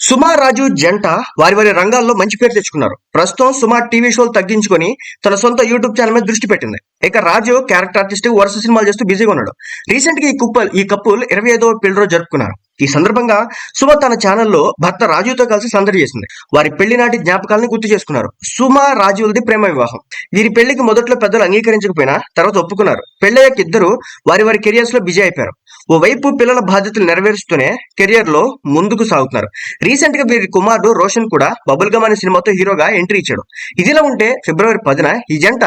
సుమా రాజు జంట వారి వారి రంగాల్లో మంచి పేరు తెచ్చుకున్నారు. ప్రస్తుతం సుమా టీవీ షోలు తగ్గించుకొని తన సొంత యూట్యూబ్ ఛానల్ మీద దృష్టి పెట్టింది. ఇక రాజు క్యారెక్టర్ ఆర్టిస్ట్ వరుస సినిమాలు చేస్తూ బిజీగా ఉన్నాడు. రీసెంట్ గా ఈ కపుల్ 25వ పెళ్లి రోజు జరుపుకున్నారు. ఈ సందర్భంగా సుమ తన ఛానల్లో భర్త రాజుతో కలిసి సందడి చేసింది. వారి పెళ్లి నాటి జ్ఞాపకాలను గుర్తు చేసుకున్నారు. సుమ రాజులది ప్రేమ వివాహం. వీరి పెళ్లికి మొదట్లో పెద్దలు అంగీకరించకపోయినా తర్వాత ఒప్పుకున్నారు. పెళ్లయ్యాక ఇద్దరు వారి వారి కెరియర్స్ లో బిజీ అయిపోయారు. ఓవైపు పిల్లల బాధ్యతలు నెరవేరుస్తూనే కెరియర్ లో ముందుకు సాగుతున్నారు. రీసెంట్ గా వీరి కుమారుడు రోషన్ కూడా బబుల్ గమ్ అనే సినిమాతో హీరోగా ఎంట్రీ ఇచ్చాడు. ఇదిలా ఉంటే ఫిబ్రవరి 10న ఈ జంట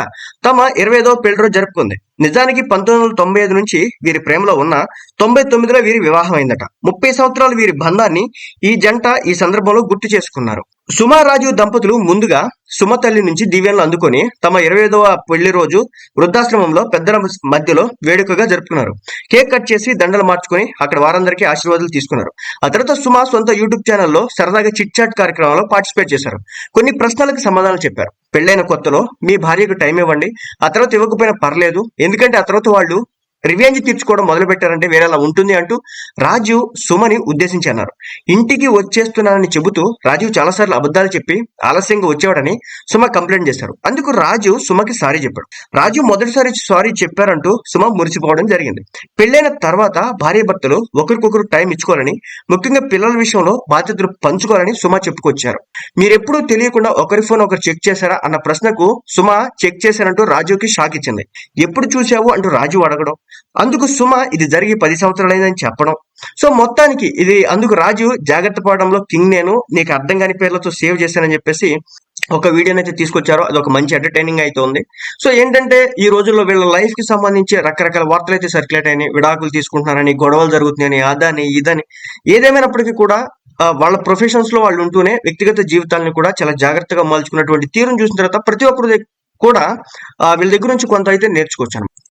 తమ 25వ పెళ్లి రోజు జరుపుకుంది. నిజానికి 1995 నుంచి వీరి ప్రేమలో ఉన్న 99లో వీరి వివాహం అయిందట. 30 సంవత్సరాలు వీరి బంధాన్ని ఈ జంట ఈ సందర్భంలో గుర్తు చేసుకున్నారు. సుమా రాజు దంపతులు ముందుగా సుమ తల్లి నుంచి దీవెనలు అందుకొని తమ 25వ పెళ్లి రోజు వృద్ధాశ్రమంలో పెద్దల మధ్యలో వేడుకగా జరుపుకున్నారు. కేక్ కట్ చేసి దండలు మార్చుకొని అక్కడ వారందరికీ ఆశీర్వాదాలు తీసుకున్నారు. ఆ తర్వాత సుమ సొంత యూట్యూబ్ ఛానల్లో సరదాగా చిట్ చాట్ కార్యక్రమంలో పార్టిసిపేట్ చేశారు. కొన్ని ప్రశ్నలకు సమాధానాలు చెప్పారు. పెళ్లైన కొత్తలో మీ భార్యకు టైం ఇవ్వండి, ఆ తర్వాత ఇవ్వకపోయినా పర్లేదు, ఎందుకంటే ఆ తర్వాత వాళ్ళు రివెంజ్ తీర్చుకోవడం మొదలు పెట్టారంటే వేరేలా ఉంటుంది అంటూ రాజు సుమని ఉద్దేశించి అన్నారు. ఇంటికి వచ్చేస్తున్నానని చెబుతూ రాజు చాలాసార్లు అబద్ధాలు చెప్పి ఆలస్యంగా వచ్చేవాడని సుమ కంప్లైంట్ చేశారు. అందుకు రాజు సుమకి సారీ చెప్పాడు. రాజు మొదటిసారి సారీ చెప్పారంటూ సుమ మురిసిపోవడం జరిగింది. పెళ్లైన తర్వాత భార్య భర్తలు ఒకరికొకరు టైం ఇచ్చుకోవాలని, ముఖ్యంగా పిల్లల విషయంలో బాధ్యతలు పంచుకోవాలని సుమ చెప్పుకొచ్చారు. మీరెప్పుడూ తెలియకుండా ఒకరి ఫోన్ ఒకరు చెక్ చేశారా అన్న ప్రశ్నకు సుమ చెక్ చేశారంటూ రాజుకి షాక్ ఇచ్చింది. ఎప్పుడు చూసావు అంటూ రాజు అడగడం, అందుకు సుమ ఇది జరిగి 10 సంవత్సరాలైందని చెప్పడం. సో మొత్తానికి ఇది అందుకు రాజు జాగ్రత్త పడడంలో కింగ్ నేను, నీకు అర్థం కాని పేర్లతో సేవ్ చేశానని చెప్పేసి ఒక వీడియోని అయితే తీసుకొచ్చారో అది ఒక మంచి ఎంటర్టైనింగ్ అయితే ఉంది. సో ఏంటంటే ఈ రోజుల్లో వీళ్ళ లైఫ్ కి సంబంధించి రకరకాల వార్తలు అయితే సర్క్యులేట్ అయినాయి. విడాకులు తీసుకుంటున్నారని, గొడవలు జరుగుతున్నాయని, అదని ఇదని. ఏదేమైనప్పటికీ కూడా వాళ్ళ ప్రొఫెషన్స్ లో వాళ్ళు ఉంటూనే వ్యక్తిగత జీవితాలను కూడా చాలా జాగ్రత్తగా మలుచుకున్నటువంటి తీరును చూసిన తర్వాత ప్రతి ఒక్కరు కూడా వీళ్ళ దగ్గర నుంచి కొంత అయితే నేర్చుకోవచ్చు.